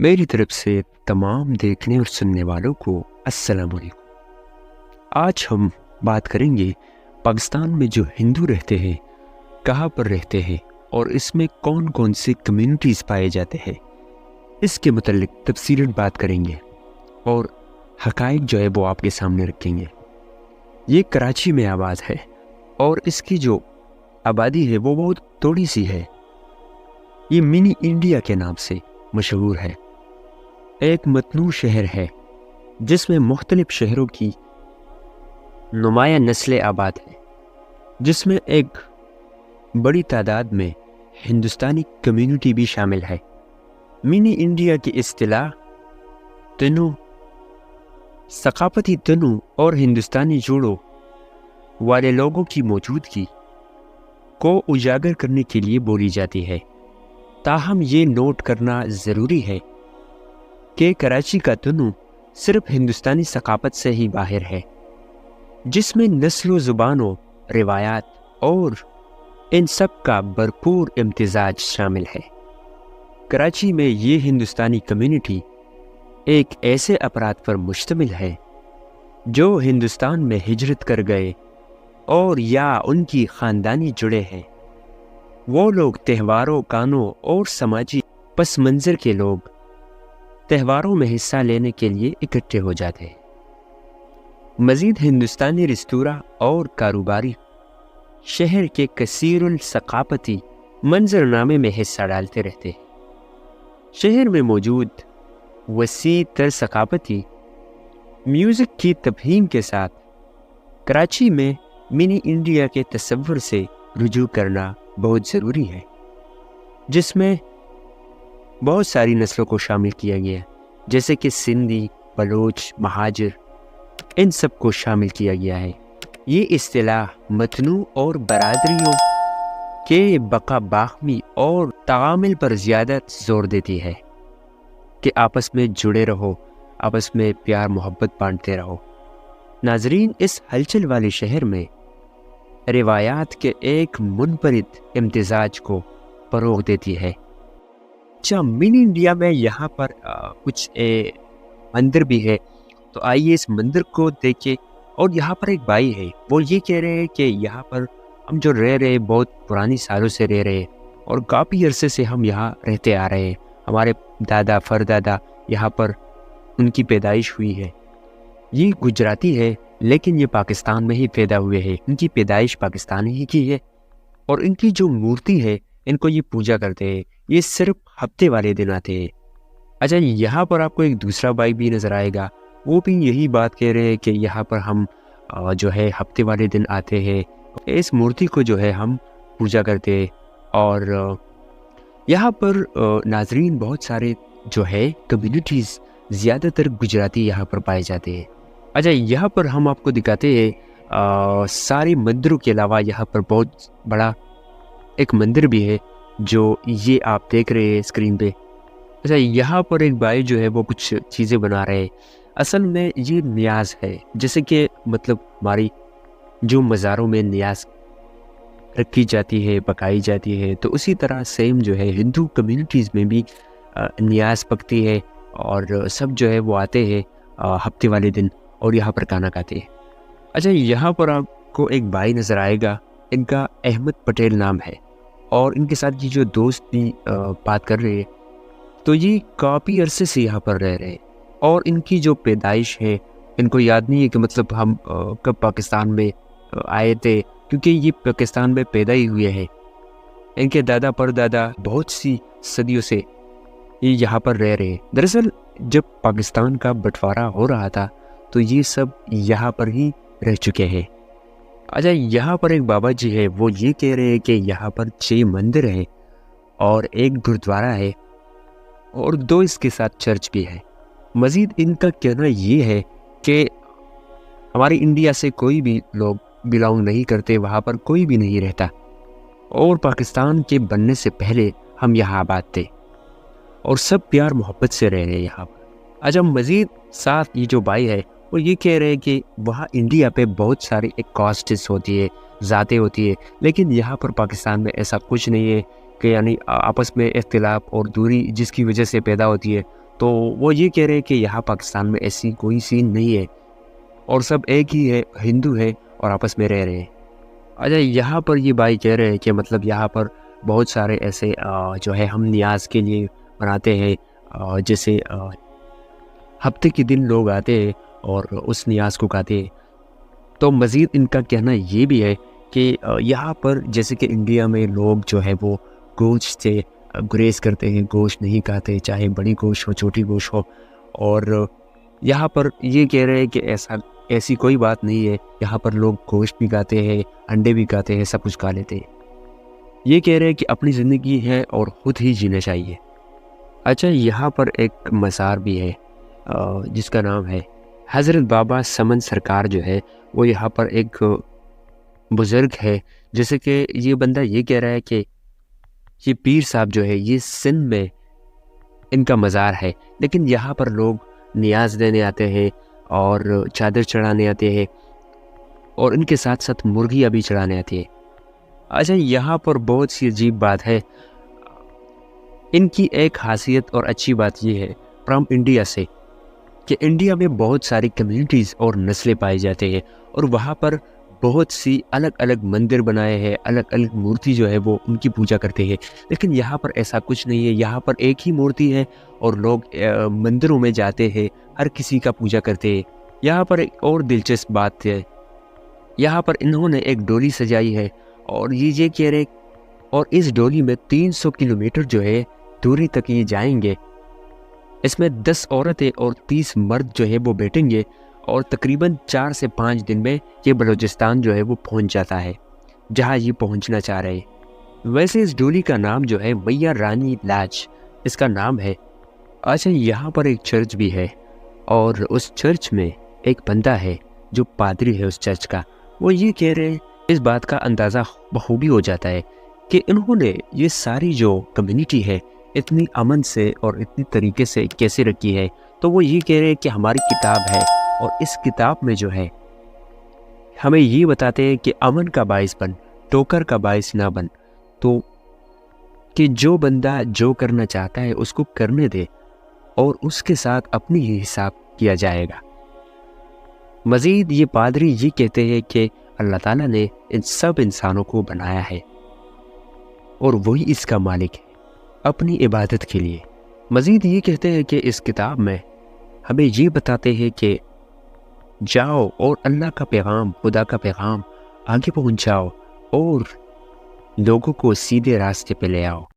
मेरी तरफ से तमाम देखने और सुनने वालों को अस्सलाम वालेकुम। आज हम बात करेंगे पाकिस्तान में जो हिंदू रहते हैं कहाँ पर रहते हैं और इसमें कौन कौन से कम्युनिटीज़ पाए जाते हैं, इसके मुतल्लिक तफसीलन बात करेंगे और हकाइक जो है वो आपके सामने रखेंगे। ये कराची में आबाद है और इसकी जो आबादी है वो बहुत थोड़ी सी है। ये मिनी इंडिया के नाम से मशहूर है। एक मतनू शहर है जिसमें मुख्तलिफ शहरों की नुमाया नस्लें आबाद हैं, जिसमें एक बड़ी तादाद में हिंदुस्तानी कम्युनिटी भी शामिल है। मिनी इंडिया की इस्तिलाह तनु, सकाफती तनु और हिंदुस्तानी जोड़ों वाले लोगों की मौजूदगी को उजागर करने के लिए बोली जाती है। ताहम ये नोट करना ज़रूरी है कि कराची का तनु सिर्फ हिंदुस्तानी सकाफत से ही बाहर है, जिसमें नस्लों, ज़ुबानों, रिवायात और इन सब का भरपूर इम्तिजाज शामिल है। कराची में ये हिंदुस्तानी कम्युनिटी एक ऐसे अफराद पर मुश्तमिल है जो हिंदुस्तान में हिजरत कर गए और या उनकी ख़ानदानी जुड़े हैं। वो लोग त्योहारों, गानों और समाजी पस मंज़र के लोग त्योहारों में हिस्सा लेने के लिए इकट्ठे हो जाते हैं। मज़ीद हिंदुस्तानी रेस्तोरां और कारोबारी शहर के कसीरुल सकाफती मंजरनामे में हिस्सा डालते रहते हैं। शहर में मौजूद वसी तर सकाफती म्यूज़िक की तफहीम के साथ कराची में मिनी इंडिया के तस्वुर से रुजू करना बहुत ज़रूरी है, जिसमें बहुत सारी नस्लों को शामिल किया गया है, जैसे कि सिंधी, बलोच, महाजिर, इन सब को शामिल किया गया है। ये इस्तिलाह मतनू और बरादरियों के बका बाहमी और तामिल पर ज़्यादा ज़ोर देती है कि आपस में जुड़े रहो, आपस में प्यार मोहब्बत बांटते रहो। नाजरीन, इस हलचल वाले शहर में रिवायात के एक मुनफरिद इम्तिजाज को फ़रोग़ देती है। अच्छा, मिनी इंडिया में यहाँ पर कुछ मंदिर भी है, तो आइए इस मंदिर को देखें। और यहाँ पर एक भाई है, वो ये कह रहे हैं कि यहाँ पर हम जो रह रहे हैं बहुत पुरानी सालों से रह रहे हैं और काफ़ी अरसे से हम यहाँ रहते आ रहे हैं। हमारे दादा फरदादा यहाँ पर उनकी पैदाइश हुई है। ये गुजराती है लेकिन ये पाकिस्तान में ही पैदा हुए हैं, इनकी पैदाइश पाकिस्तान ही की है और इनकी जो मूर्ति है इनको ये पूजा करते हैं। ये सिर्फ हफ्ते वाले दिन आते हैं। अच्छा, यहाँ पर आपको एक दूसरा भाई भी नज़र आएगा, वो भी यही बात कह रहे हैं कि यहाँ पर हम जो है हफ्ते वाले दिन आते हैं, इस मूर्ति को जो है हम पूजा करते हैं। और यहाँ पर नाजरीन बहुत सारे जो है कम्युनिटीज़, ज़्यादातर गुजराती यहाँ पर पाए जाते हैं। अच्छा, यहाँ पर हम आपको दिखाते हैं सारे मंदिरों के अलावा यहाँ पर बहुत बड़ा एक मंदिर भी है जो ये आप देख रहे हैं स्क्रीन पे। अच्छा, यहाँ पर एक भाई जो है वो कुछ चीज़ें बना रहे हैं। असल में ये नियाज है, जैसे कि मतलब हमारी जो मज़ारों में नियाज रखी जाती है, पकाई जाती है, तो उसी तरह सेम जो है हिंदू कम्युनिटीज़ में भी नियाज पकती है और सब जो है वो आते हैं हफ्ते वाले दिन और यहाँ पर खाना खाते हैं। अच्छा, यहाँ पर आपको एक भाई नज़र आएगा, इनका अहमद पटेल नाम है और इनके साथ ये जो दोस्त भी बात कर रहे हैं, तो ये काफ़ी अरसे से यहाँ पर रह रहे हैं और इनकी जो पैदाइश है इनको याद नहीं है कि मतलब हम कब पाकिस्तान में आए थे, क्योंकि ये पाकिस्तान में पैदा ही हुए हैं। इनके दादा परदादा बहुत सी सदियों से ये यहाँ पर रह रहे हैं। दरअसल जब पाकिस्तान का बंटवारा हो रहा था तो ये सब यहाँ पर ही रह चुके हैं। अच्छा, यहाँ पर एक बाबा जी है, वो ये कह रहे हैं कि यहाँ पर 6 मंदिर हैं और एक गुरुद्वारा है और 2 इसके साथ चर्च भी है। मज़ीद इनका कहना ये है कि हमारी इंडिया से कोई भी लोग बिलोंग नहीं करते, वहाँ पर कोई भी नहीं रहता और पाकिस्तान के बनने से पहले हम यहाँ आबाद थे और सब प्यार मोहब्बत से रह रहे हैं यहाँ पर। अच्छा, मज़ीद साथ ये जो भाई है वो ये कह रहे हैं कि वहाँ इंडिया पे बहुत सारी एक कास्ट्स होती है, ज़ातें होती है, लेकिन यहाँ पर पाकिस्तान में ऐसा कुछ नहीं है कि यानी आपस में इख्तिलाफ और दूरी जिसकी वजह से पैदा होती है, تو وہ یہ کہہ رہے ہیں کہ یہاں پاکستان میں ایسی کوئی سین نہیں ہے اور سب ایک ہی ہے، ہندو ہے اور آپس میں رہ رہے ہیں۔ اچھا، یہاں پر یہ بھائی کہہ رہے ہیں کہ مطلب یہاں پر بہت سارے ایسے جو ہے ہم نیاز کے لیے مناتے ہیں، جیسے ہفتے کے دن لوگ آتے ہیں اور اس نیاز کو گاتے ہیں۔ تو مزید ان کا کہنا یہ بھی ہے کہ یہاں پر جیسے کہ انڈیا میں لوگ جو ہے وہ گوشت سے گریز کرتے ہیں، گوشت نہیں کھاتے، چاہے بڑی گوشت ہو چھوٹی گوشت ہو، اور یہاں پر یہ کہہ رہے ہیں کہ ایسی کوئی بات نہیں ہے، یہاں پر لوگ گوشت بھی کھاتے ہیں، انڈے بھی کھاتے ہیں، سب کچھ کھا لیتے ہیں۔ یہ کہہ رہے ہیں کہ اپنی زندگی ہے اور خود ہی جینا چاہیے۔ اچھا، یہاں پر ایک مزار بھی ہے جس کا نام ہے حضرت بابا سمن سرکار جو ہے وہ یہاں پر ایک بزرگ ہے، جیسے کہ یہ بندہ یہ کہہ رہا ہے کہ یہ پیر صاحب جو ہے یہ سندھ میں ان کا مزار ہے، لیکن یہاں پر لوگ نیاز دینے آتے ہیں اور چادر چڑھانے آتے ہیں اور ان کے ساتھ ساتھ مرغیاں بھی چڑھانے آتی ہے۔ اچھا، یہاں پر بہت سی عجیب بات ہے، ان کی ایک خاصیت اور اچھی بات یہ ہے فرام انڈیا سے کہ انڈیا میں بہت ساری کمیونٹیز اور نسلیں پائے جاتے ہیں اور وہاں پر بہت سی الگ الگ مندر بنائے ہیں، الگ الگ مورتی جو ہے وہ ان کی پوجا کرتے ہیں، لیکن یہاں پر ایسا کچھ نہیں ہے۔ یہاں پر ایک ہی مورتی ہے اور لوگ مندروں میں جاتے ہیں، ہر کسی کا پوجا کرتے ہیں۔ یہاں پر ایک اور دلچسپ بات ہے، یہاں پر انہوں نے ایک ڈولی سجائی ہے اور یہ کہہ رہے اور اس ڈولی میں 300 کلومیٹر جو ہے دوری تک یہ جائیں گے۔ اس میں 10 عورتیں اور 30 مرد جو ہے وہ بیٹھیں گے اور تقریباً 4 سے 5 دن میں یہ بلوچستان جو ہے وہ پہنچ جاتا ہے جہاں یہ پہنچنا چاہ رہے ہیں۔ ویسے اس ڈولی کا نام جو ہے میاں رانی لاج اس کا نام ہے۔ اچھا، یہاں پر ایک چرچ بھی ہے اور اس چرچ میں ایک بندہ ہے جو پادری ہے اس چرچ کا، وہ یہ کہہ رہے ہیں، اس بات کا اندازہ بخوبی ہو جاتا ہے کہ انہوں نے یہ ساری جو کمیونٹی ہے اتنی امن سے اور اتنی طریقے سے کیسے رکھی ہے۔ تو وہ یہ کہہ رہے ہیں کہ ہماری کتاب ہے اور اس کتاب میں جو ہے ہمیں یہ بتاتے ہیں کہ امن کا باعث بن، ٹوکر کا باعث نہ بن، تو کہ جو بندہ جو کرنا چاہتا ہے اس کو کرنے دے اور اس کے ساتھ اپنی ہی حساب کیا جائے گا۔ مزید یہ پادری یہ کہتے ہیں کہ اللہ تعالیٰ نے ان سب انسانوں کو بنایا ہے اور وہی اس کا مالک ہے اپنی عبادت کے لیے۔ مزید یہ کہتے ہیں کہ اس کتاب میں ہمیں یہ بتاتے ہیں کہ جاؤ اور اللہ کا پیغام، خدا کا پیغام آگے پہنچاؤ اور لوگوں کو سیدھے راستے پہ لے آؤ۔